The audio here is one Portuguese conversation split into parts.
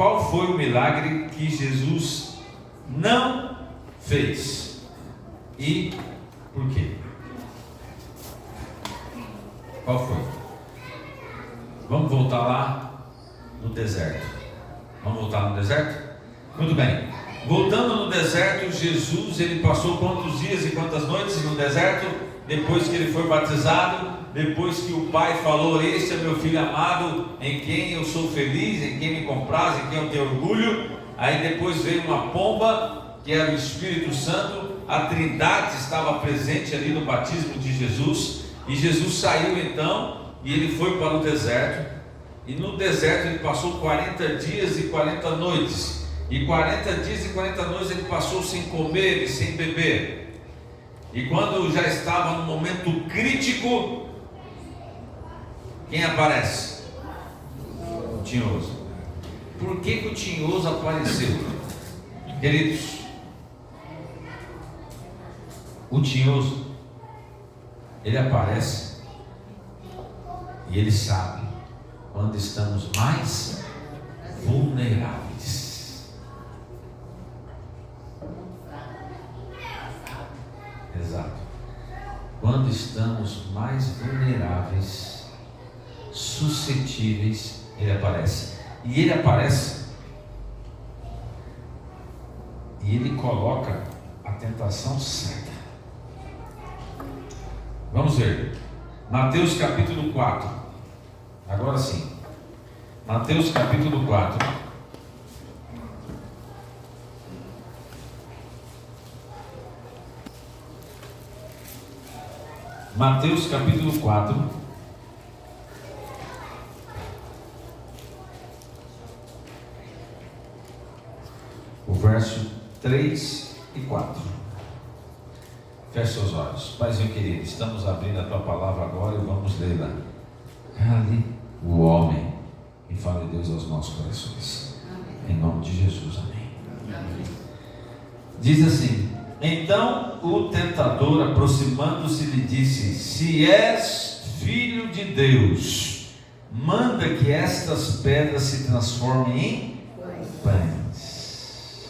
qual foi o milagre que Jesus não fez e por quê? Qual foi? Vamos voltar lá no deserto. Vamos voltar no deserto? Muito bem. Voltando no deserto, Jesus, ele passou quantos dias e quantas noites no deserto? Depois que ele foi batizado, depois que o Pai falou: este é meu Filho amado, em quem eu sou feliz, em quem me compraz, em quem eu tenho orgulho. Aí depois veio uma pomba, que era o Espírito Santo. A Trindade estava presente ali no batismo de Jesus. E Jesus saiu então, e ele foi para o deserto. E no deserto ele passou 40 dias e 40 noites. E 40 dias e 40 noites ele passou sem comer e sem beber. E quando já estava no momento crítico, quem aparece? O tinhoso. Por que o tinhoso apareceu? Queridos, o tinhoso, ele aparece e ele sabe quando estamos mais vulneráveis. Exato. Quando estamos mais vulneráveis, suscetíveis, ele aparece. E ele aparece e ele coloca a tentação certa. Vamos ver Mateus capítulo 4. Agora sim, Mateus capítulo 4. Mateus capítulo 4, o verso 3 e 4. Feche seus olhos. Paizinho querido, estamos abrindo a tua palavra agora e vamos lê-la. Cale o homem e fale Deus aos nossos corações. Em nome de Jesus, amém. Diz assim: então o tentador, aproximando-se, lhe disse: se és filho de Deus, manda que estas pedras se transformem em pães.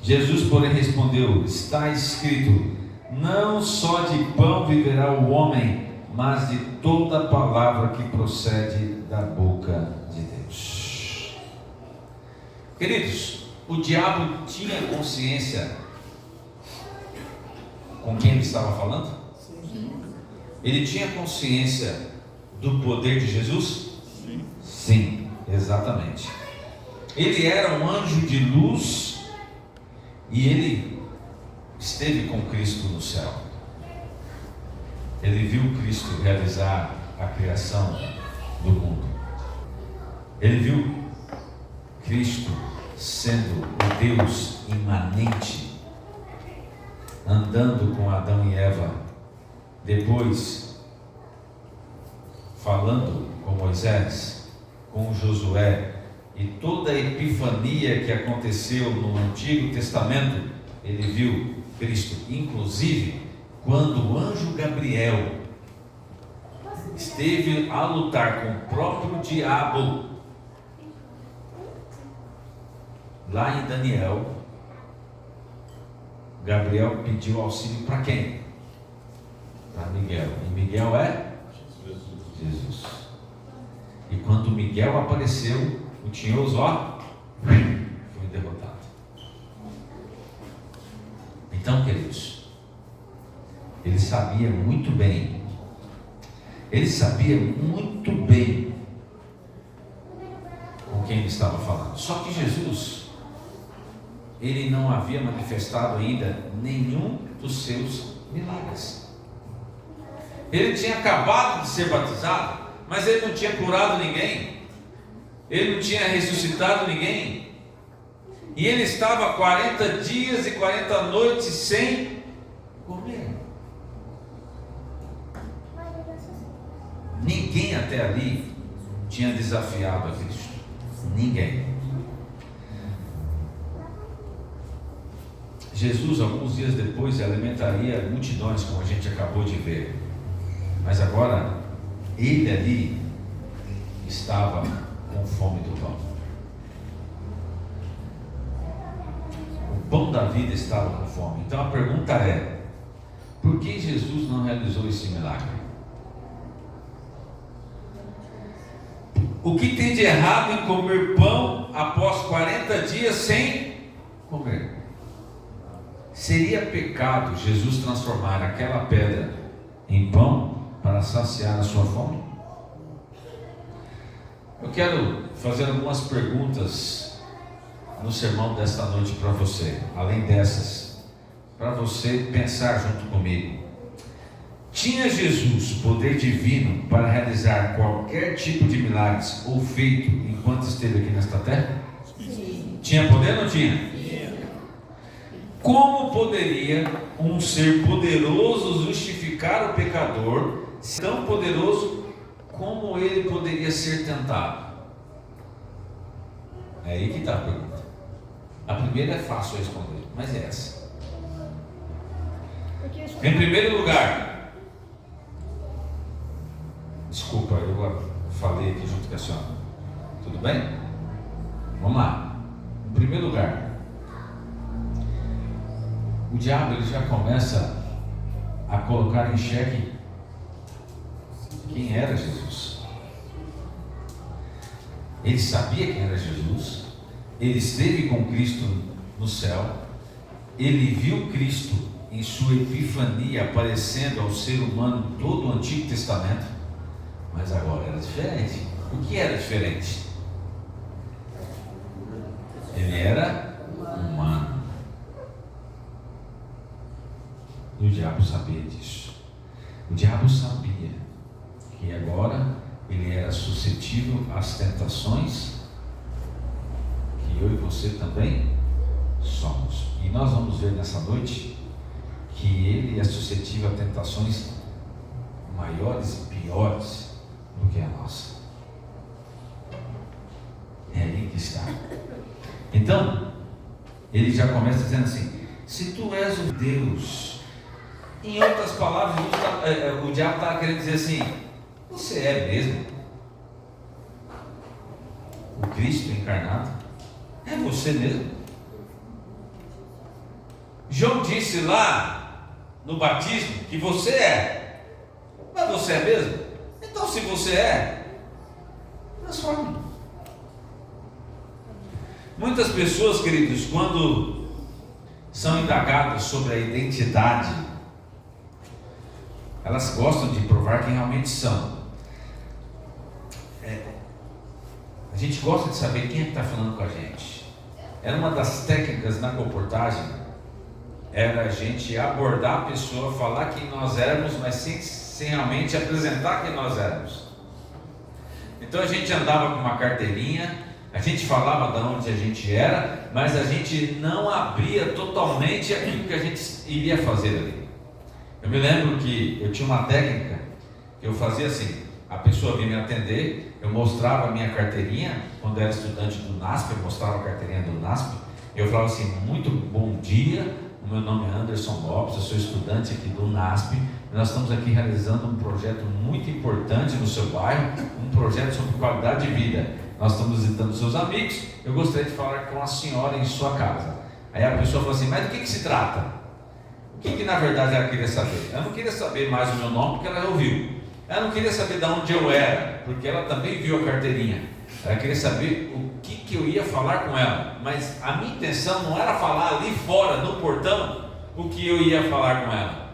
Jesus, porém, respondeu: está escrito, não só de pão viverá o homem, mas de toda palavra que procede da boca de Deus. Queridos, o diabo tinha consciência com quem ele estava falando? Sim. Ele tinha consciência do poder de Jesus? Sim. Sim, exatamente. Ele era um anjo de luz e ele esteve com Cristo no céu. Ele viu Cristo realizar a criação do mundo. Ele viu Cristo sendo o Deus imanente, andando com Adão e Eva, depois falando com Moisés, com Josué, e toda a epifania que aconteceu no Antigo Testamento, ele viu Cristo. Inclusive, quando o anjo Gabriel esteve a lutar com o próprio diabo, lá em Daniel, Gabriel pediu auxílio para quem? Para Miguel. E Miguel é? Jesus. E quando Miguel apareceu, o tinhoso, foi derrotado. Então, queridos, ele sabia muito bem com quem ele estava falando. Só que Jesus, ele não havia manifestado ainda nenhum dos seus milagres. Ele tinha acabado de ser batizado, mas ele não tinha curado ninguém, ele não tinha ressuscitado ninguém, e ele estava 40 dias e 40 noites sem comer. Ninguém até ali tinha desafiado a Cristo. Ninguém. Jesus, alguns dias depois, alimentaria multidões, como a gente acabou de ver. Mas agora, ele ali estava com fome do pão. pão da vida estava com fome. Então a pergunta é: por que Jesus não realizou esse milagre? O que tem de errado em comer pão após 40 dias sem comer? Seria pecado Jesus transformar aquela pedra em pão para saciar a sua fome? Eu quero fazer algumas perguntas no sermão desta noite para você, além dessas, para você pensar junto comigo. Tinha Jesus poder divino para realizar qualquer tipo de milagres ou feito enquanto esteve aqui nesta terra? Sim. Tinha poder ou não tinha? Sim. Como poderia um ser poderoso justificar o pecador, tão poderoso como ele poderia ser tentado? É aí que está a pergunta. A primeira é fácil responder, mas é essa. Em primeiro lugar, desculpa, eu falei aqui junto com a senhora. Tudo bem? Vamos lá. Em primeiro lugar, o diabo ele já começa a colocar em xeque quem era Jesus. Ele sabia quem era Jesus. Ele esteve com Cristo no céu. Ele viu Cristo em sua epifania aparecendo ao ser humano todo o Antigo Testamento. Mas agora era diferente. O que era diferente? Ele era humano. E o diabo sabia disso. O diabo sabia que agora ele era suscetível às tentações que eu e você também somos. E nós vamos ver nessa noite que ele é suscetível a tentações maiores e piores do que a nossa. É aí que está. Então, ele já começa dizendo assim: se tu és o Deus. Em outras palavras, o diabo está querendo dizer assim: você é mesmo o Cristo encarnado? É você mesmo? João disse lá no batismo que você é. Mas você é mesmo? Então, se você é, transforme. Muitas pessoas, queridos, quando são indagadas sobre a identidade, elas gostam de provar quem realmente são. A gente gosta de saber quem é que está falando com a gente. Era uma das técnicas na comportagem, era a gente abordar a pessoa, falar quem nós éramos, mas sem realmente apresentar quem nós éramos. Então a gente andava com uma carteirinha, a gente falava de onde a gente era, mas a gente não abria totalmente aquilo que a gente iria fazer ali. Eu me lembro que eu tinha uma técnica que eu fazia assim: a pessoa vinha me atender, eu mostrava a minha carteirinha. Quando eu era estudante do NASP, eu mostrava a carteirinha do NASP. Eu falava assim: muito bom dia, o meu nome é Anderson Lopes, eu sou estudante aqui do NASP. Nós estamos aqui realizando um projeto muito importante no seu bairro, um projeto sobre qualidade de vida. Nós estamos visitando seus amigos, eu gostaria de falar com a senhora em sua casa. Aí a pessoa falou assim: mas do que se trata? O que na verdade ela queria saber? Ela não queria saber mais o meu nome, porque ela já ouviu. Ela não queria saber de onde eu era, porque ela também viu a carteirinha. Ela queria saber o que eu ia falar com ela. Mas a minha intenção não era falar ali fora, no portão, o que eu ia falar com ela.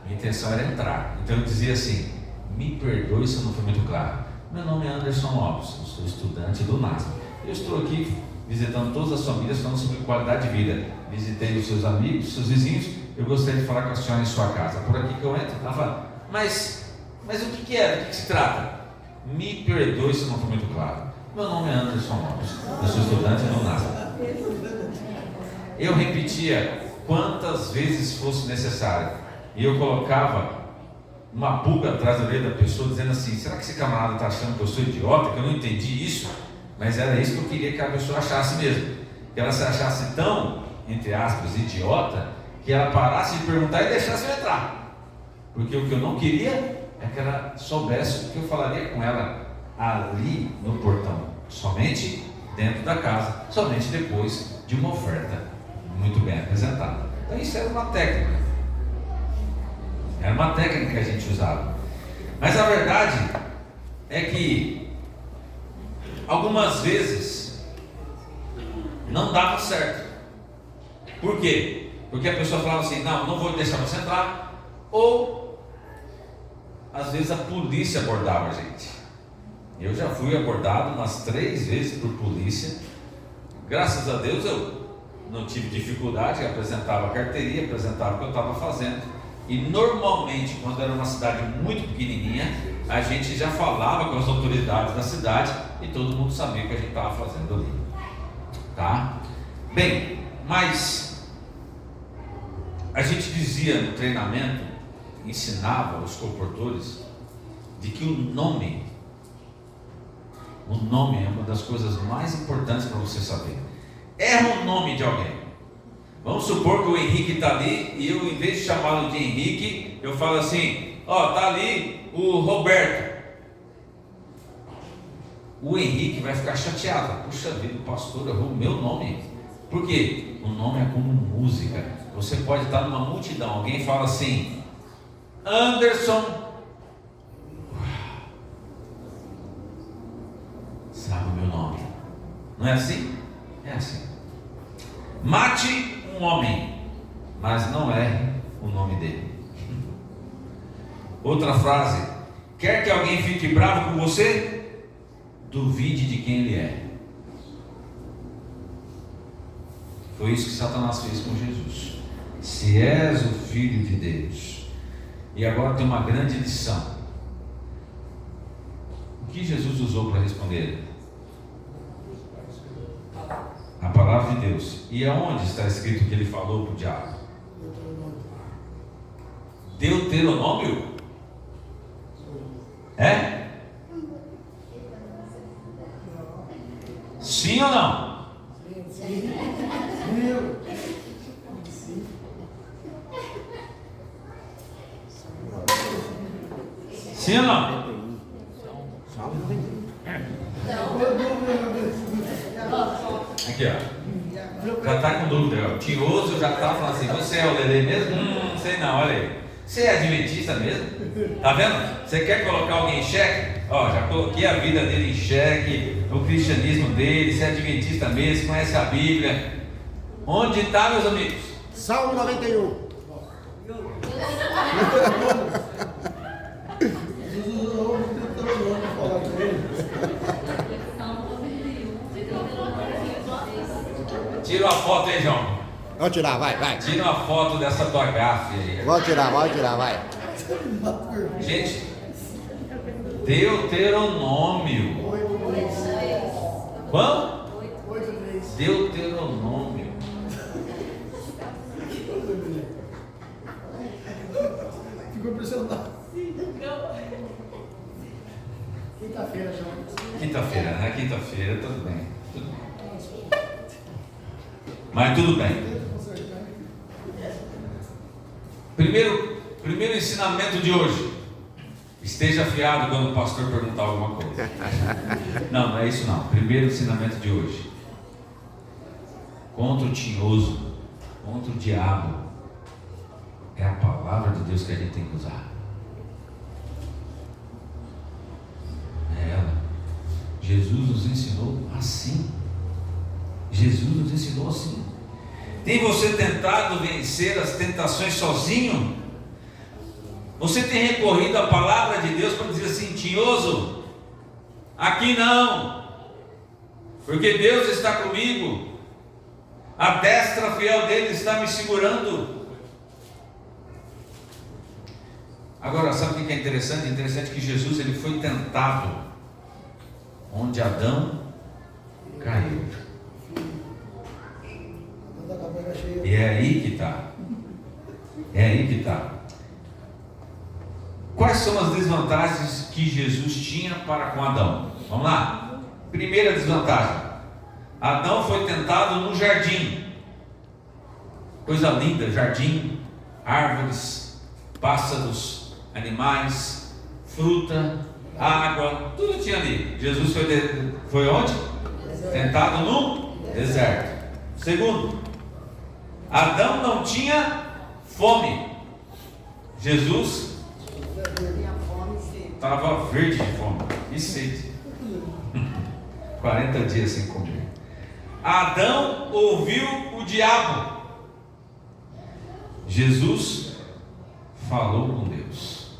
Minha intenção era entrar. Então eu dizia assim: me perdoe se eu não fui muito claro. Meu nome é Anderson Lopes, eu sou estudante do NASP. Eu estou aqui visitando todas as famílias, falando sobre qualidade de vida. Visitei os seus amigos, seus vizinhos. Eu gostaria de falar com a senhora em sua casa. Por aqui que eu entro. Ela fala: mas o que é? Do que se trata? Me perdoe se não foi muito claro. Meu nome é Anderson Lopes, eu sou estudante do NASP. Eu repetia quantas vezes fosse necessário. E eu colocava uma pulga atrás da orelha da pessoa, dizendo assim: será que esse camarada está achando que eu sou idiota, que eu não entendi isso? Mas era isso que eu queria que a pessoa achasse mesmo. Que ela se achasse tão, entre aspas, idiota, que ela parasse de perguntar e deixasse eu entrar. Porque o que eu não queria é que ela soubesse o que eu falaria com ela ali no portão, somente dentro da casa, somente depois de uma oferta muito bem apresentada. Então isso era uma técnica. Era uma técnica que a gente usava. Mas a verdade é que algumas vezes não dava certo. Por quê? Porque a pessoa falava assim, não vou deixar você entrar. Ou às vezes a polícia abordava a gente. Eu já fui abordado umas 3 vezes por polícia. Graças a Deus eu não tive dificuldade, apresentava a carteirinha, apresentava o que eu estava fazendo. E normalmente, quando era uma cidade muito pequenininha, a gente já falava com as autoridades da cidade e todo mundo sabia o que a gente estava fazendo ali. Tá? Bem, mas a gente dizia no treinamento, ensinava os comportores, de que o nome é uma das coisas mais importantes para você saber. Erra o nome de alguém. Vamos supor que o Henrique está ali e eu, em vez de chamá-lo de Henrique, eu falo assim, está ali o Roberto. O Henrique vai ficar chateado. Puxa vida, o pastor errou o meu nome. Por quê? O nome é como música. Você pode estar numa multidão, alguém fala assim, Anderson, sabe o meu nome? Não é assim? É assim. Mate um homem, mas não erre o nome dele. Outra frase: quer que alguém fique bravo com você? Duvide de quem ele é. Foi isso que Satanás fez com Jesus. Se és o Filho de Deus. E agora tem uma grande lição. O que Jesus usou para responder? A palavra de Deus. E aonde está escrito que ele falou para o diabo? Deuteronômio? É? Sim ou não? Sim. Sim ou não? Aqui, ó. Já está com dúvida. O Tioso já está falando assim: você é o Lelê mesmo? Sei não, olha aí. Você é adventista mesmo? Tá vendo? Você quer colocar alguém em xeque? Já coloquei a vida dele em xeque, o cristianismo dele. Você é adventista mesmo, conhece a Bíblia. Onde está, meus amigos? Salmo 91. Tira uma foto aí, João. Vamos tirar, vai. Tira uma foto dessa tua gafe aí. Vamos tirar, vai. Gente, Deuteronômio. Vamos? Deuteronômio. Ficou impressionado. Quinta-feira, João. Quinta-feira, né? Quinta-feira, tudo bem. Mas tudo bem. Primeiro ensinamento de hoje. Esteja afiado quando o pastor perguntar alguma coisa. Não é isso não. Primeiro ensinamento de hoje. Contra o tinhoso, contra o diabo, é a palavra de Deus que a gente tem que usar. É ela. Jesus nos ensinou assim. Tem você tentado vencer as tentações sozinho? Você tem recorrido à palavra de Deus para dizer assim: tinhoso, aqui não, porque Deus está comigo, a destra fiel dele está me segurando. Agora, sabe o que é interessante? É interessante que Jesus ele foi tentado onde Adão caiu. E é aí que está. Quais são as desvantagens que Jesus tinha para com Adão? Vamos lá. Primeira desvantagem: Adão foi tentado no jardim. Coisa linda, jardim, árvores, pássaros, animais, fruta, água, tudo tinha ali. Jesus foi onde? Tentado no deserto. Segundo, Adão não tinha fome. Jesus estava verde de fome e sede. 40 dias sem comer. Adão ouviu o diabo. Jesus falou com Deus.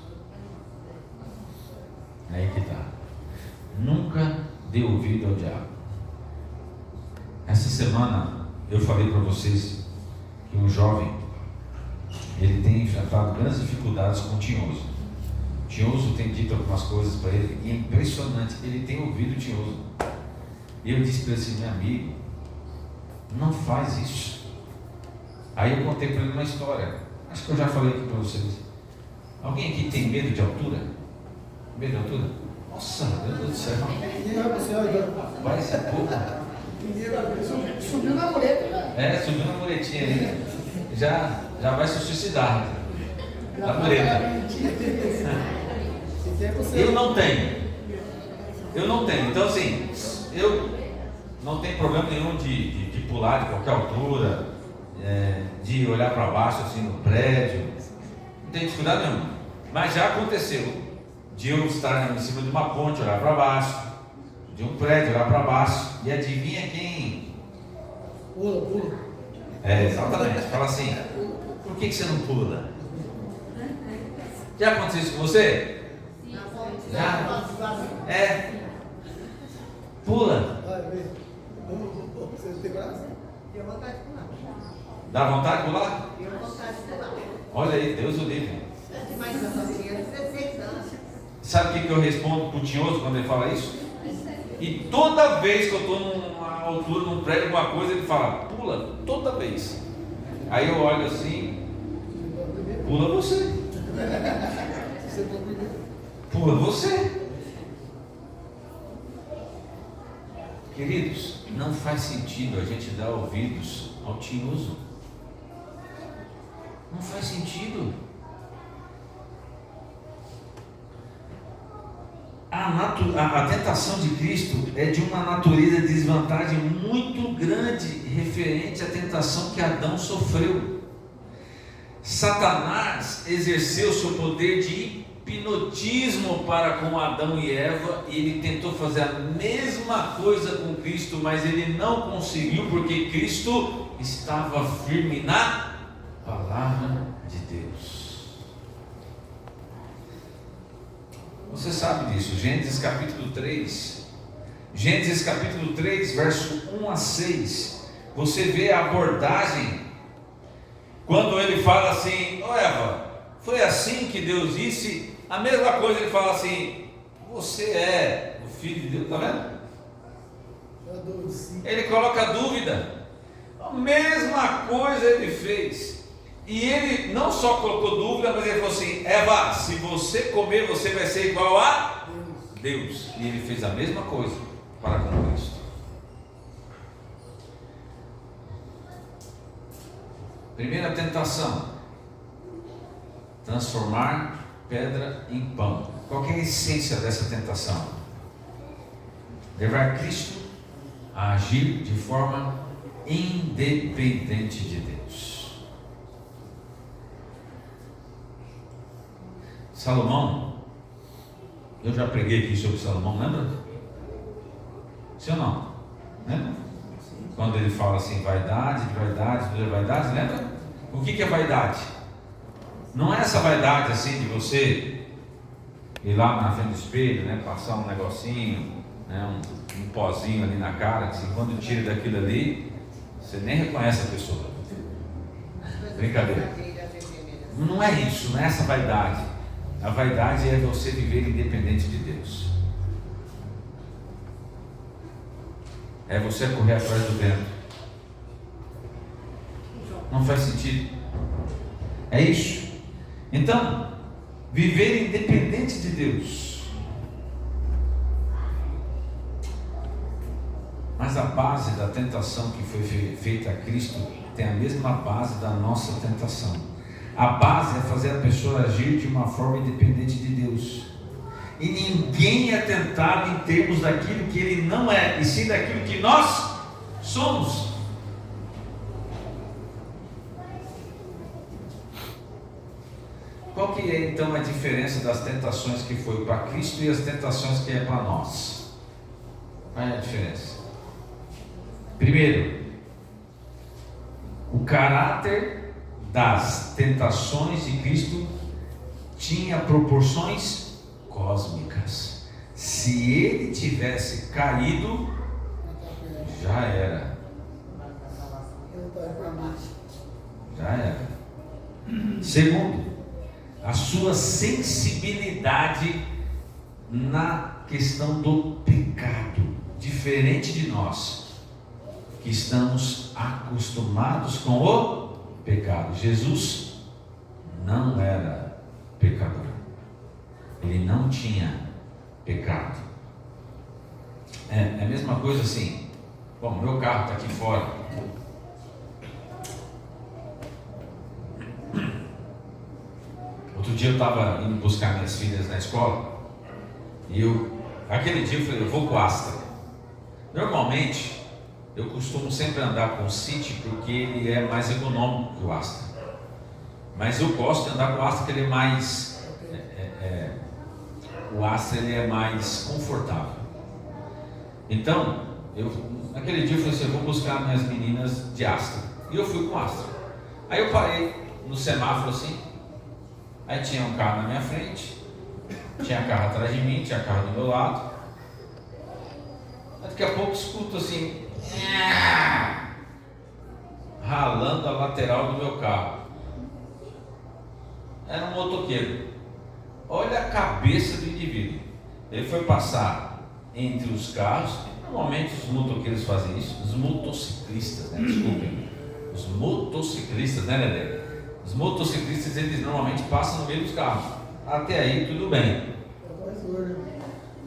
Aí que está. Nunca dê ouvido ao diabo. Essa semana eu falei para vocês que um jovem, ele tem enfrentado grandes dificuldades com o Tinhoso. O Tinhoso tem dito algumas coisas para ele, e é impressionante, ele tem ouvido o Tinhoso. E eu disse para ele assim: meu amigo, não faz isso. Aí eu contei para ele uma história, acho que eu já falei aqui para vocês. Alguém aqui tem medo de altura? Medo de altura? Nossa, meu Deus do céu. Vai ser pouco. Subiu na mureta. Subiu na muretinha ali. Já vai se suicidar. Na mureta. Eu não tenho. Então assim, eu não tenho problema nenhum de pular de qualquer altura, de olhar para baixo assim no prédio. Não tenho dificuldade nenhuma. Mas já aconteceu de eu estar em cima de uma ponte, olhar para baixo, de um prédio, olhar para baixo, e adivinha quem? Pula. Exatamente. Fala assim: por que você não pula? Já aconteceu isso com você? Já? Pula. Você tem graça? Deu vontade de pular. Dá vontade de pular? Deu vontade de pular. Olha aí, Deus o livre. Mas eu tinha 16 anos. Sabe o que eu respondo pro Tinhoso quando ele fala isso? E toda vez que eu estou numa altura, num prédio, alguma coisa, ele fala: pula, toda vez. Aí eu olho assim: pula você. Pula você. Queridos, não faz sentido a gente dar ouvidos ao tinhoso. Não faz sentido. A tentação de Cristo é de uma natureza de desvantagem muito grande referente à tentação que Adão sofreu. Satanás exerceu seu poder de hipnotismo para com Adão e Eva, e ele tentou fazer a mesma coisa com Cristo, mas ele não conseguiu, porque Cristo estava firme na palavra de Deus. Você sabe disso. Gênesis capítulo 3, verso 1 a 6, você vê a abordagem, quando ele fala assim: ô Eva, foi assim que Deus disse. A mesma coisa ele fala assim: você é o filho de Deus, está vendo? Ele coloca dúvida. A mesma coisa ele fez. E ele não só colocou dúvida, mas ele falou assim: Eva, se você comer, você vai ser igual a Deus. E ele fez a mesma coisa para com Cristo. Primeira tentação: transformar pedra em pão. Qual que é a essência dessa tentação? Levar Cristo a agir de forma independente de Deus. Salomão, eu já preguei aqui sobre Salomão, lembra? Sim ou não? Lembra? Quando ele fala assim: vaidade, tudo é vaidade, lembra? O que é vaidade? Não é essa vaidade assim de você ir lá na frente do espelho, né, passar um negocinho, né, um pozinho ali na cara, que quando tira daquilo ali, você nem reconhece a pessoa. Brincadeira. Não é isso, não é essa vaidade. A vaidade é você viver independente de Deus. É você correr atrás do vento. Não faz sentido. É isso. Então, viver independente de Deus. Mas a base da tentação que foi feita a Cristo tem a mesma base da nossa tentação. A base é fazer a pessoa agir de uma forma independente de Deus. E ninguém é tentado em termos daquilo que ele não é, e sim daquilo que nós somos. Qual que é então a diferença das tentações que foi para Cristo e as tentações que é para nós? Qual é a diferença? Primeiro, o caráter das tentações de Cristo tinha proporções cósmicas. Se ele tivesse caído, já era. Já era. Segundo, a sua sensibilidade na questão do pecado, diferente de nós, que estamos acostumados com o pecado. Jesus não era pecador, ele não tinha pecado. É a mesma coisa assim. Bom, meu carro está aqui fora. Outro dia eu estava indo buscar minhas filhas na escola e aquele dia eu falei, eu vou com o Astra. Normalmente eu costumo sempre andar com o City porque ele é mais econômico que o Astra, mas eu gosto de andar com o Astra porque ele é mais o Astra ele é mais confortável. Então naquele dia eu falei assim, eu vou buscar minhas meninas de Astra, e eu fui com o Astra. Aí eu parei no semáforo assim, aí tinha um carro na minha frente, tinha carro atrás de mim, tinha carro do meu lado. Daqui a pouco escuto assim, ralando a lateral do meu carro. Era um motoqueiro. Olha a cabeça do indivíduo. Ele foi passar entre os carros. Normalmente os motoqueiros fazem isso. Os motociclistas, né? Desculpem. Os motociclistas, né, Lelê? Os motociclistas, eles normalmente passam no meio dos carros. Até aí tudo bem.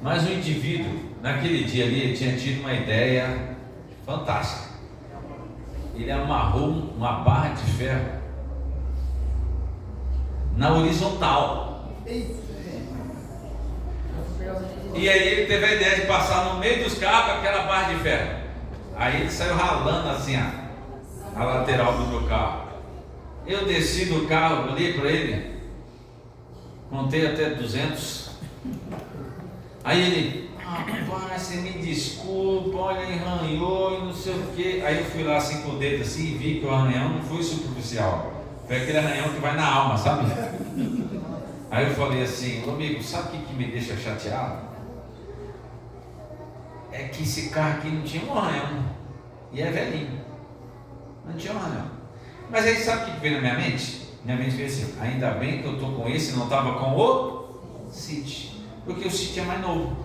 Mas o indivíduo, naquele dia ali, ele tinha tido uma ideia fantástica. Ele amarrou uma barra de ferro na horizontal. E aí ele teve a ideia de passar no meio dos carros com aquela barra de ferro. Aí ele saiu ralando assim a lateral do meu carro. Eu desci do carro, olhei para ele, contei até 200. Aí ele, rapaz, você me desculpa, olha, arranhou e não sei o que. Aí eu fui lá assim com o dedo assim e vi que o arranhão não foi superficial, foi aquele arranhão que vai na alma, sabe? Aí eu falei assim, amigo, sabe o que me deixa chateado? É que esse carro aqui não tinha um arranhão, e é velhinho, não tinha um arranhão. Mas aí sabe o que veio na minha mente? Minha mente veio assim, ainda bem que eu estou com esse e não estava com o City, porque o City é mais novo.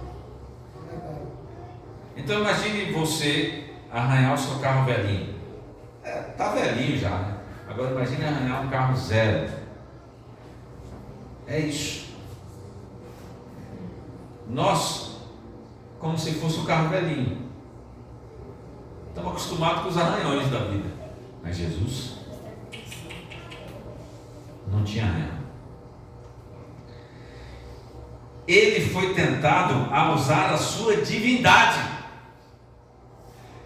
Então imagine você arranhar o seu carro velhinho. Tá velhinho já, né? Agora imagine arranhar um carro zero. É isso. Nós, como se fosse um carro velhinho, estamos acostumados com os arranhões da vida. Mas Jesus não tinha arranhão. Ele foi tentado a usar a sua divindade.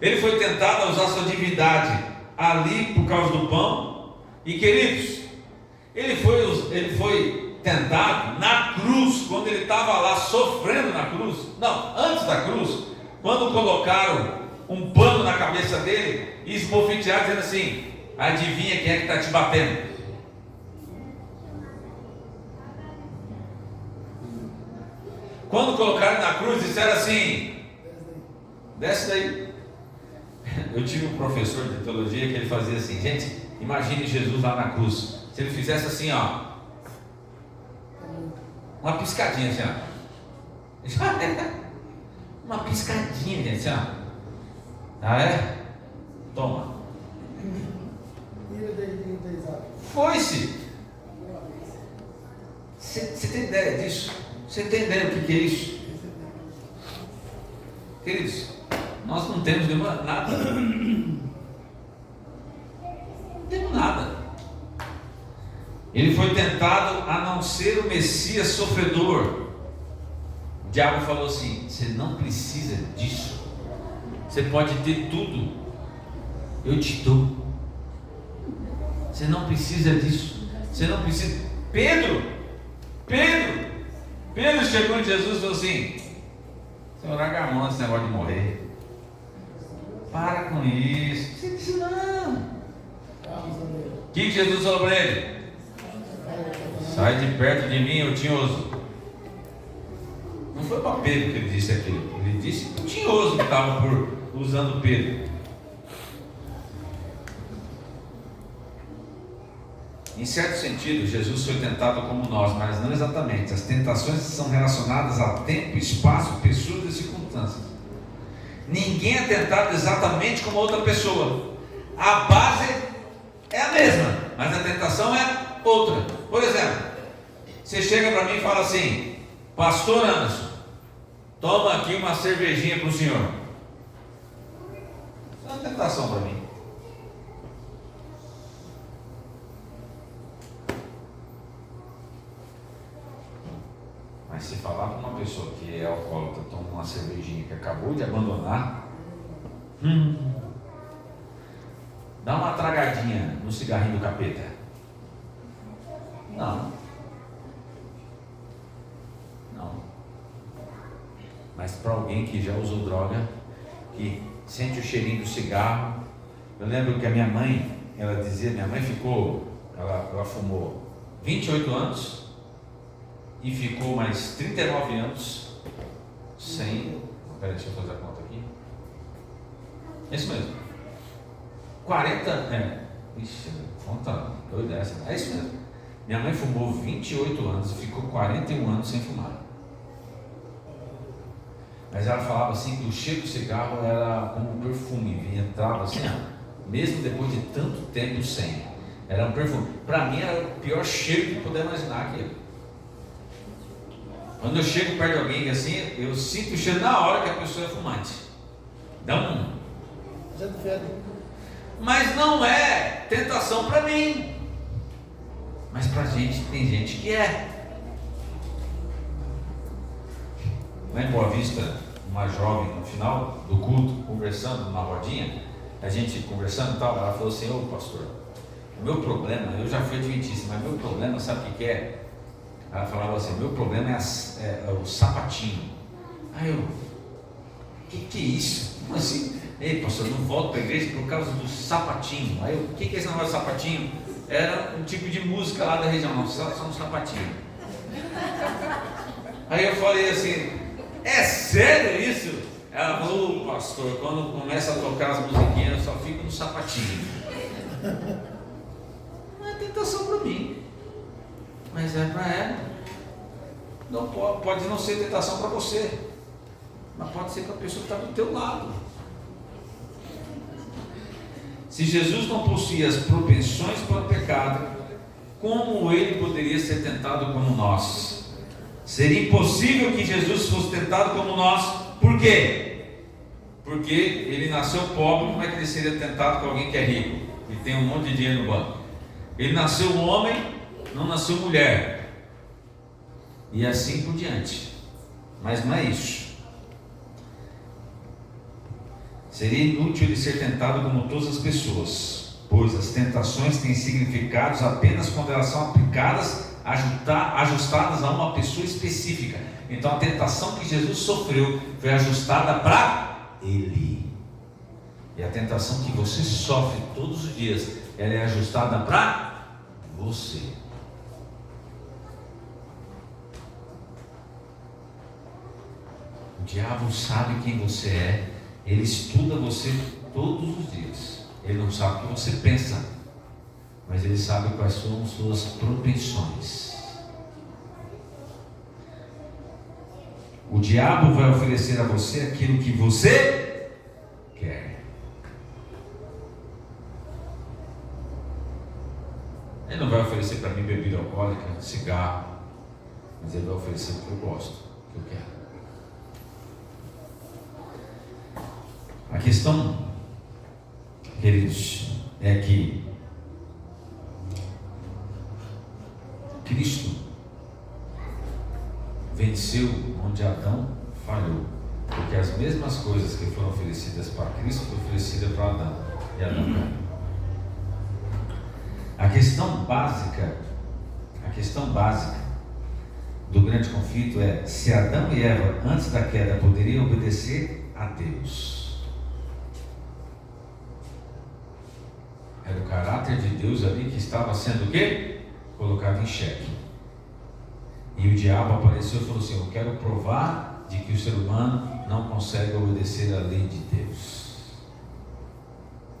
Ele foi tentado a usar a sua divindade ali por causa do pão. E queridos, ele foi tentado na cruz, quando ele estava lá sofrendo na cruz. Não, antes da cruz, quando colocaram um pano na cabeça dele e esbofetearam dizendo assim, adivinha quem é que está te batendo? Quando colocaram na cruz, disseram assim, desce daí. Eu tive um professor de teologia que ele fazia assim, gente, imagine Jesus lá na cruz, se ele fizesse assim, ó, uma piscadinha assim, ó, já era uma piscadinha, gente, assim, ó. Ah, é? Toma. Foi-se. Você tem ideia disso? Você tem ideia do que é isso? Queridos, nós não temos nada. Não temos nada. Ele foi tentado a não ser o Messias sofredor. O diabo falou assim, você não precisa disso. Você pode ter tudo, eu te dou. Você não precisa disso. Você não precisa. Pedro chegou em Jesus e falou assim: Senhor, larga a mão desse negócio de morrer. Para com isso. Você disse não. O que Jesus falou para ele? Sai de perto de mim, ô tinhoso. Não foi para Pedro que ele disse aquilo. Ele disse para o tinhoso que estava usando Pedro. Em certo sentido, Jesus foi tentado como nós, mas não exatamente. As tentações são relacionadas a tempo, espaço, pessoas e circunstâncias. Ninguém é tentado exatamente como outra pessoa. A base é a mesma, mas a tentação é outra. Por exemplo, você chega para mim e fala assim: Pastor Anderson, toma aqui uma cervejinha para o senhor. Isso é uma tentação para mim. Mas se falar para uma pessoa que é alcoólatra, toma uma cervejinha que acabou de abandonar, dá uma tragadinha no cigarrinho do capeta. Não. Mas para alguém que já usou droga, que sente o cheirinho do cigarro. Eu lembro que a minha mãe, ela dizia, ela fumou 28 anos e ficou mais 39 anos sem. Peraí, deixa eu fazer a conta aqui. É isso mesmo. 40. Ixi, conta doida essa. É isso mesmo. Minha mãe fumou 28 anos e ficou 41 anos sem fumar. Mas ela falava assim que o cheiro do cigarro era como um perfume, entrava assim, mesmo depois de tanto tempo sem. Era um perfume. Para mim era o pior cheiro que puder imaginar aquilo. Quando eu chego perto de alguém assim, eu sinto o cheiro na hora que a pessoa é fumante. Mas não é tentação para mim. Mas para gente, tem gente que é. Lá em Boa Vista, uma jovem no final do culto, conversando numa rodinha, a gente conversando e tal, ela falou assim: ô pastor, o meu problema, eu já fui adventista, mas meu problema, sabe o que é? Ela falava assim: meu problema é o sapatinho. Aí eu, que é isso? Como assim? Ei pastor, não volto para a igreja por causa do sapatinho. Aí eu, o que é esse negócio de sapatinho? Era um tipo de música lá da região, não, só um sapatinho. Aí eu falei assim: é sério isso? Ela falou: pastor, quando começa a tocar as musiquinhas eu só fico no sapatinho. Não é tentação para mim, mas é para ela. Não pode não ser tentação para você, mas pode ser para a pessoa que está do teu lado. Se Jesus não possuía as propensões para o pecado, como ele poderia ser tentado como nós? Seria impossível que Jesus fosse tentado como nós. Por quê? Porque ele nasceu pobre. Como é que ele seria tentado com alguém que é rico e tem um monte de dinheiro no banco? Ele nasceu homem, não nasceu mulher, e assim por diante. Mas não é isso. Seria inútil ele ser tentado como todas as pessoas, pois as tentações têm significados apenas quando elas são aplicadas, ajustadas a uma pessoa específica. Então a tentação que Jesus sofreu foi ajustada para ele. E a tentação que você sofre todos os dias, ela é ajustada para você. O diabo sabe quem você é. Ele estuda você todos os dias. Ele não sabe o que você pensa, mas ele sabe quais são as suas propensões. O diabo vai oferecer a você aquilo que você quer. Ele não vai oferecer para mim bebida alcoólica, cigarro, mas ele vai oferecer o que eu gosto, o que eu quero. A questão, queridos, é que Cristo venceu onde Adão falhou, porque as mesmas coisas que foram oferecidas para Cristo foram oferecidas para Adão, e Adão caiu. A questão básica questão básica do grande conflito é se Adão e Eva, antes da queda, poderiam obedecer a Deus. Era o caráter de Deus ali que estava sendo o quê? Colocado em xeque. E o diabo apareceu e falou assim: eu quero provar de que o ser humano não consegue obedecer à lei de Deus.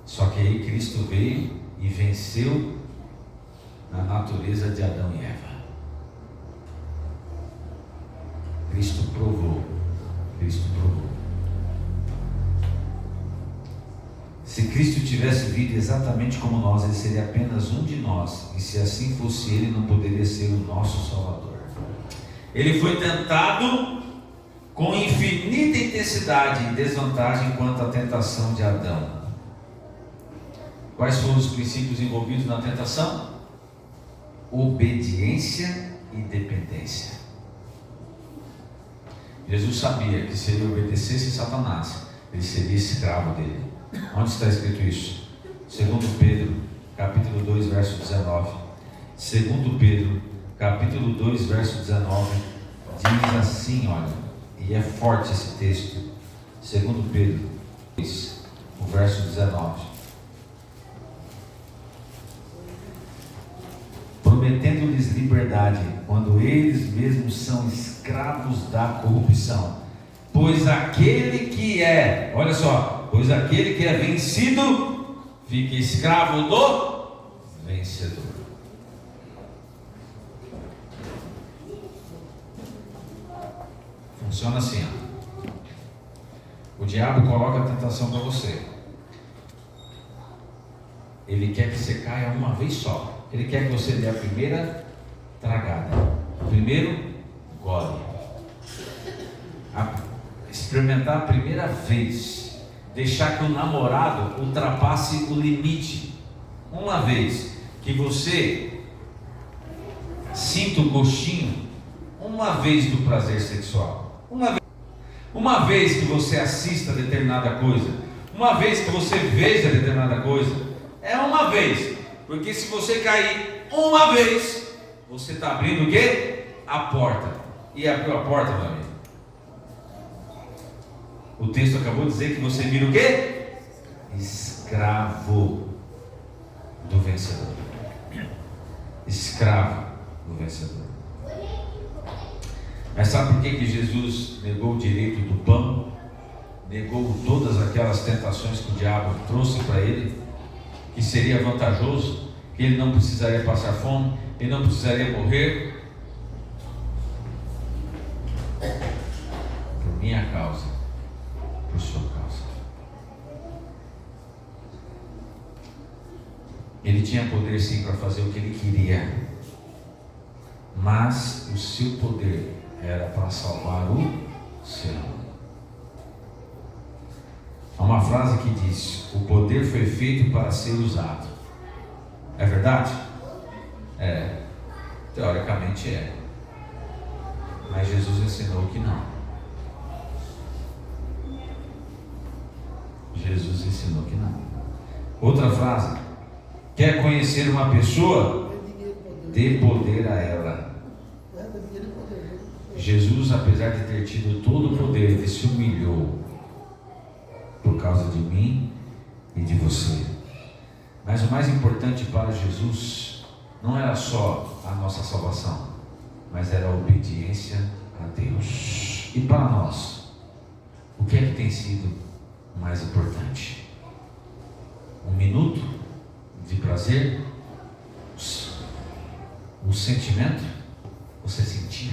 Só que aí Cristo veio e venceu na natureza de Adão e Eva. Cristo provou. Se Cristo tivesse vindo exatamente como nós, ele seria apenas um de nós, e se assim fosse, ele não poderia ser o nosso Salvador. Ele foi tentado com infinita intensidade e desvantagem quanto à tentação de Adão. Quais foram os princípios envolvidos na tentação? Obediência e dependência. Jesus sabia que se ele obedecesse Satanás, ele seria escravo dele. Onde está escrito isso? 2 Pedro, capítulo 2, verso 19. 2 Pedro, capítulo 2, verso 19, diz assim, olha, e é forte esse texto. 2 Pedro 2, o verso 19. Prometendo-lhes liberdade, quando eles mesmos são escravos da corrupção. Pois aquele que é, olha só, pois aquele que é vencido, fica escravo do vencedor. Funciona assim, ó. O diabo coloca a tentação para você. Ele quer que você caia uma vez só. Ele quer que você dê a primeira tragada, o primeiro gole, experimentar a primeira vez, deixar que o namorado ultrapasse o limite. Uma vez que você sinta o gostinho, uma vez do prazer sexual, uma vez que você assista determinada coisa, uma vez que você veja determinada coisa, é uma vez. Porque se você cair uma vez, você está abrindo o quê? A porta. E abriu a porta, meu amigo. O texto acabou de dizer que você vira o quê? Escravo do vencedor. Escravo do vencedor. Mas sabe por que Jesus negou o direito do pão? Negou todas aquelas tentações que o diabo trouxe para ele? Que seria vantajoso, que ele não precisaria passar fome, ele não precisaria morrer por minha causa, por sua causa. Ele tinha poder sim para fazer o que ele queria, mas o seu poder era para salvar o ser humano. Há uma frase que diz: o poder foi feito para ser usado. É verdade? É. Teoricamente é. Mas Jesus ensinou que não. Jesus ensinou que não. Outra frase: quer conhecer uma pessoa? Dê poder a ela. Jesus, apesar de ter tido todo o poder, ele se humilhou por causa de mim e de você. Mas o mais importante para Jesus não era só a nossa salvação, mas era a obediência a Deus. E para nós, o que é que tem sido mais importante? Um minuto de prazer? O sentimento? Você sentir?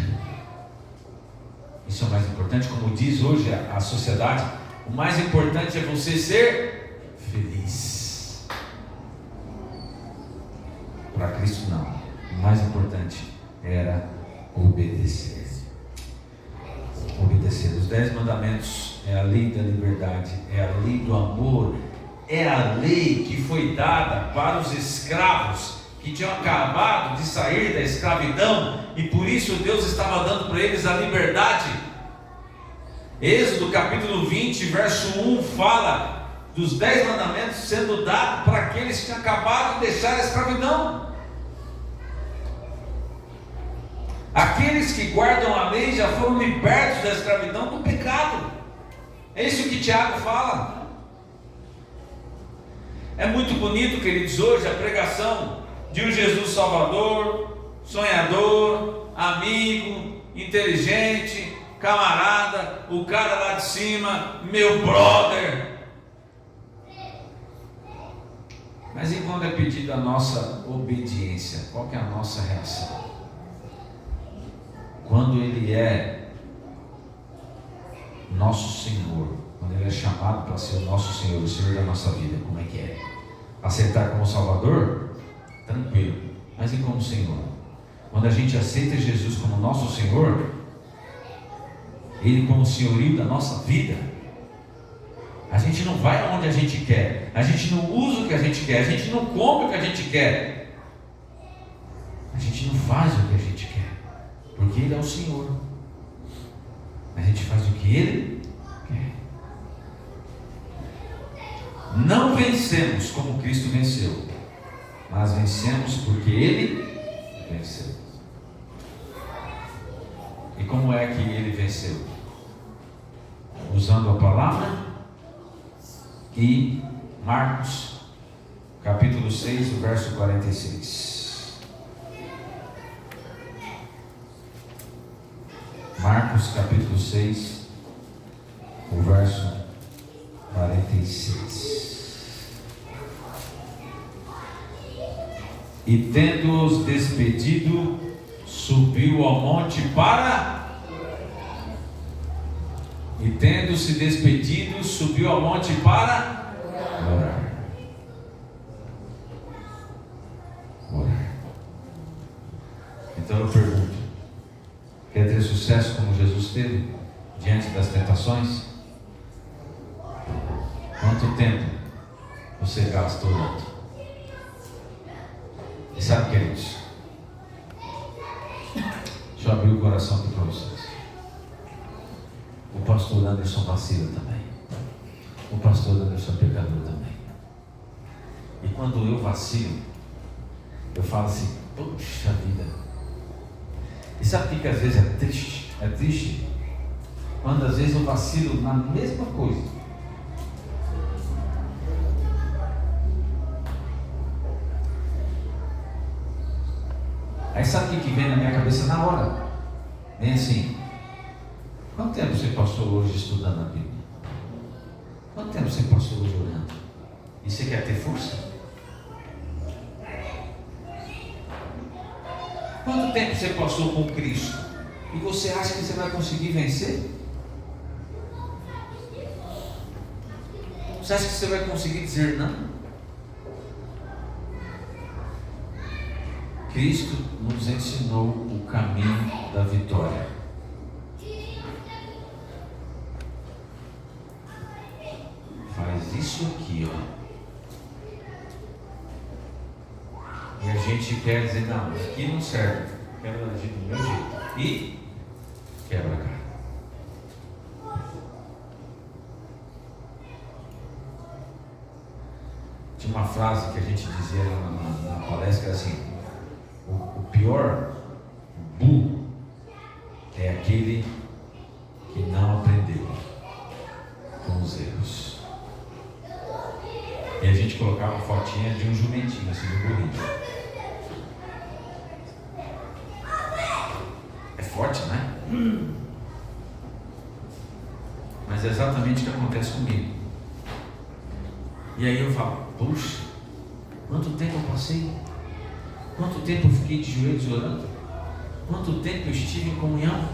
Isso é o mais importante. Como diz hoje a sociedade, o mais importante é você ser feliz. Para Cristo não. O mais importante era obedecer. Obedecer. Os 10 mandamentos é a lei da liberdade, é a lei do amor, é a lei que foi dada para os escravos que tinham acabado de sair da escravidão, e por isso Deus estava dando para eles a liberdade. Êxodo capítulo 20, verso 1 fala dos 10 mandamentos sendo dados para aqueles que tinham acabado de deixar a escravidão. Aqueles que guardam a lei já foram libertos da escravidão do pecado. É isso que Tiago fala. É muito bonito, queridos, hoje a pregação de um Jesus Salvador, sonhador, amigo, inteligente, camarada, o cara lá de cima, meu brother. Mas e quando é pedida a nossa obediência? Qual que é a nossa reação? Quando Ele é nosso Senhor, quando Ele é chamado para ser o nosso Senhor, o Senhor da nossa vida, como é que é? Aceitar como Salvador? Tranquilo. Mas e como Senhor? Quando a gente aceita Jesus como nosso Senhor, Ele como senhorio da nossa vida, a gente não vai aonde a gente quer, a gente não usa o que a gente quer, a gente não compra o que a gente quer, a gente não faz o que a gente quer, porque Ele é o Senhor. A gente faz o que Ele quer. Não vencemos como Cristo venceu, mas vencemos porque Ele venceu. E como é que Ele venceu? Usando a palavra. E Marcos capítulo 6, o verso 46. Marcos capítulo 6, o verso 46. E tendo-os despedido, subiu ao monte para... E tendo-se despedido, subiu ao monte para orar. Orar. Então eu pergunto: quer ter sucesso como Jesus teve diante das tentações? Quanto tempo você gasta orando? E sabe, queridos, deixa eu abrir o coração aqui para vocês. O pastor Anderson vacila também. O pastor Anderson é pecador também. E quando eu vacilo, eu falo assim: puxa vida. E sabe o que às vezes é triste? É triste quando às vezes eu vacilo na mesma coisa. Aí sabe o que vem na minha cabeça na hora? Vem assim: quanto tempo você passou hoje estudando a Bíblia? Quanto tempo você passou hoje orando? E você quer ter força? Quanto tempo você passou com Cristo? E você acha que você vai conseguir vencer? Você acha que você vai conseguir dizer não? Cristo nos ensinou o caminho da vitória. Faz isso aqui, ó. E a gente quer dizer: não, aqui não serve, quero agir do meu jeito. E quebra a cara. Tinha uma frase que a gente dizia na palestra, assim: o pior burro é aquele que não aprendeu com os erros. E a gente colocava uma fotinha de um jumentinho, assim, do burrinho. É forte, né? Mas é exatamente o que acontece comigo. E aí eu falo: puxa, quanto tempo eu passei? Quanto tempo eu fiquei de joelhos orando? Quanto tempo eu estive em comunhão?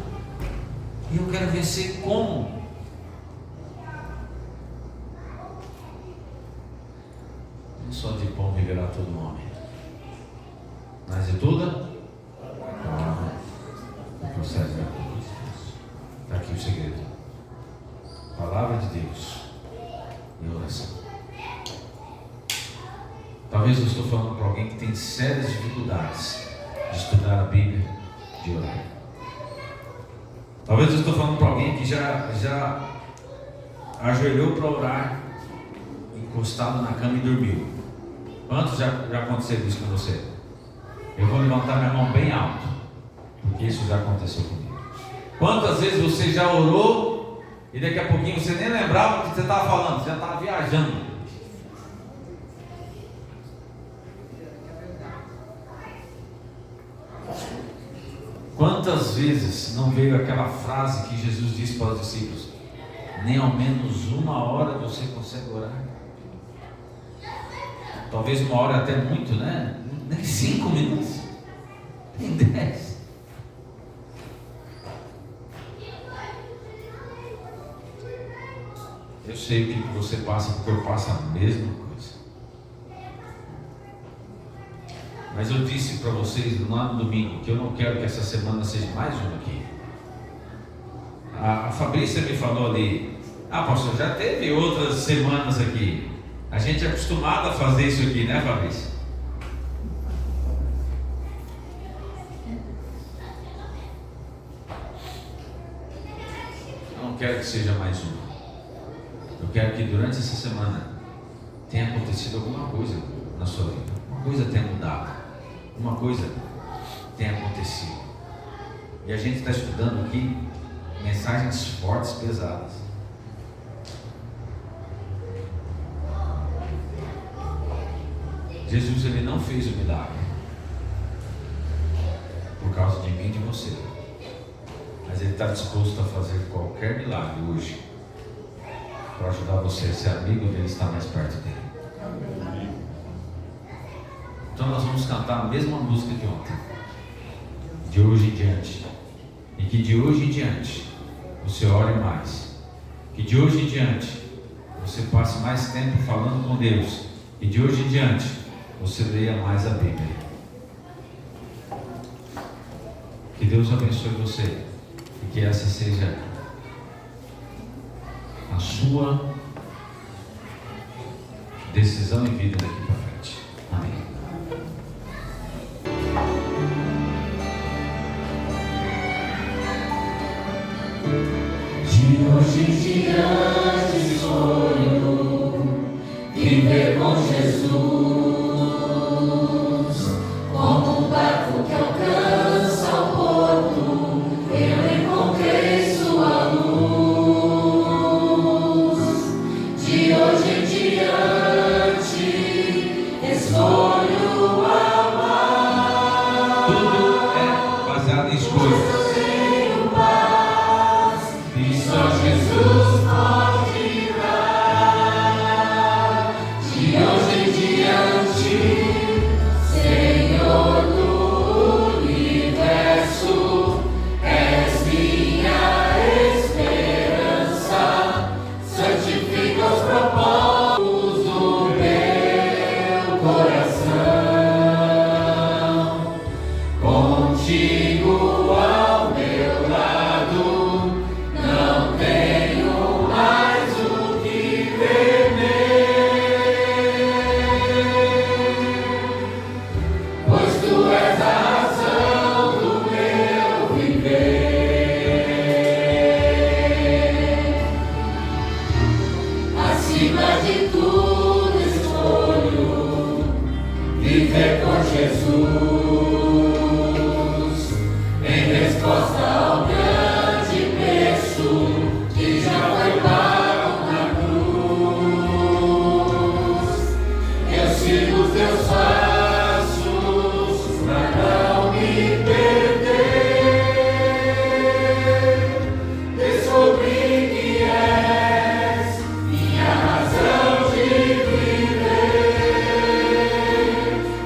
E eu quero vencer como? Não só de pão viverá todo homem, mas de toda palavra que procede da boca de Deus. Está aqui o segredo: palavra de Deus e oração. Talvez eu estou falando para alguém que tem sérias dificuldades de estudar a Bíblia, de orar. Talvez eu estou falando para alguém que já ajoelhou para orar, encostado na cama e dormiu. Quantos já aconteceu isso com você? Eu vou levantar minha mão bem alto. Porque isso já aconteceu comigo. Quantas vezes você já orou e daqui a pouquinho você nem lembrava o que você estava falando, você já estava viajando. Quantas vezes não veio aquela frase que Jesus disse para os discípulos: nem ao menos uma hora você consegue orar? Talvez uma hora até muito, né? Nem 5 minutos, nem 10. Eu sei o que você passa, porque eu passo a mesma coisa. Mas eu disse para vocês lá no domingo que eu não quero que essa semana seja mais uma aqui. A Fabrícia me falou ali: ah, pastor, já teve outras semanas aqui. A gente é acostumado a fazer isso aqui, né, Fabrícia? Eu não quero que seja mais uma. Eu quero que durante essa semana tenha acontecido alguma coisa na sua vida. Uma coisa tenha mudado. Uma coisa tenha acontecido. E a gente está estudando aqui mensagens fortes, pesadas. Jesus, ele não fez o milagre por causa de mim e de você, mas ele está disposto a fazer qualquer milagre hoje para ajudar você a ser amigo dele, estar mais perto dele. Então nós vamos cantar a mesma música de ontem, de hoje em diante, e que de hoje em diante você ore mais, que de hoje em diante você passe mais tempo falando com Deus, e de hoje em diante você leia mais a Bíblia. Que Deus abençoe você e que essa seja a sua decisão e vida daqui para frente. Amém. De hoje em diante sonho viver com Jesus. Como um barco que alcança o porto, eu encontrei sua luz. De hoje em diante, escolho amar. Tudo é baseado em escolha. Tenho paz, e só Jesus pode dar. De hoje em diante, Senhor do universo, és minha esperança, santifica os propósitos do meu coração. Contigo ao meu lado, não tenho mais o que temer, pois tu és a razão do meu viver. Acima de tudo escolho viver com Jesus, em resposta ao grande preço que já foi pago na cruz. Eu sigo os teus passos pra não me perder. Descobri que és minha razão de viver.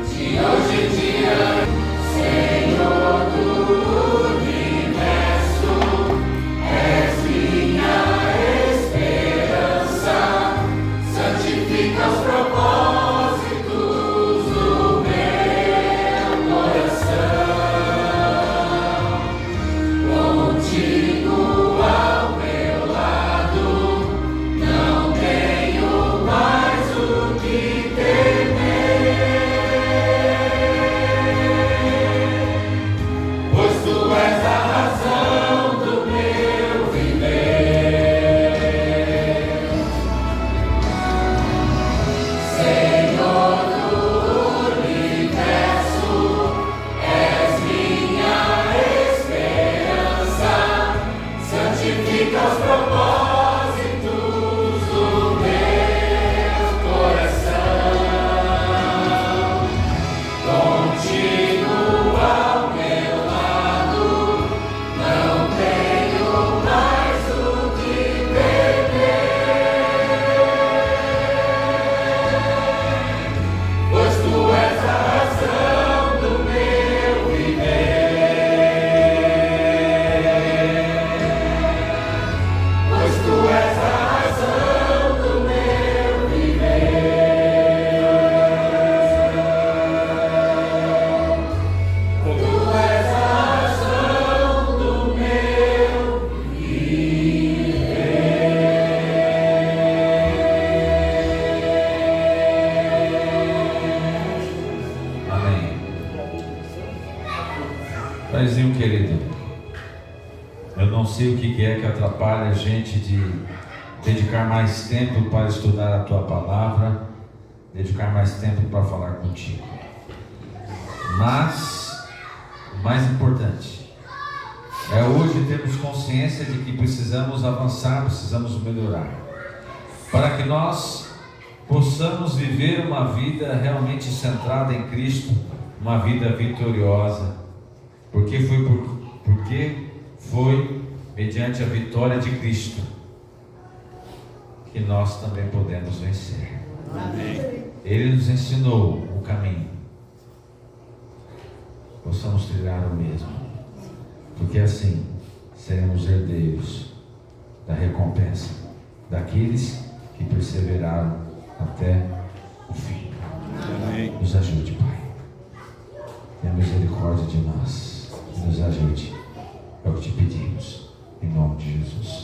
De hoje em diante, Senhor do universo, és minha esperança, santifica os propósitos do Paizinho querido, eu não sei o que é que atrapalha a gente de dedicar mais tempo para estudar a Tua palavra, dedicar mais tempo para falar contigo. Mas o mais importante é hoje termos consciência de que precisamos avançar, precisamos melhorar, para que nós possamos viver uma vida realmente centrada em Cristo, uma vida vitoriosa, porque foi mediante a vitória de Cristo que nós também podemos vencer. Ele nos ensinou o caminho, possamos trilhar o mesmo, porque assim seremos herdeiros da recompensa daqueles que perseveraram até o fim. Nos ajude, Pai. Tenha misericórdia de nós. Nos ajude. É o que te pedimos. Em nome de Jesus.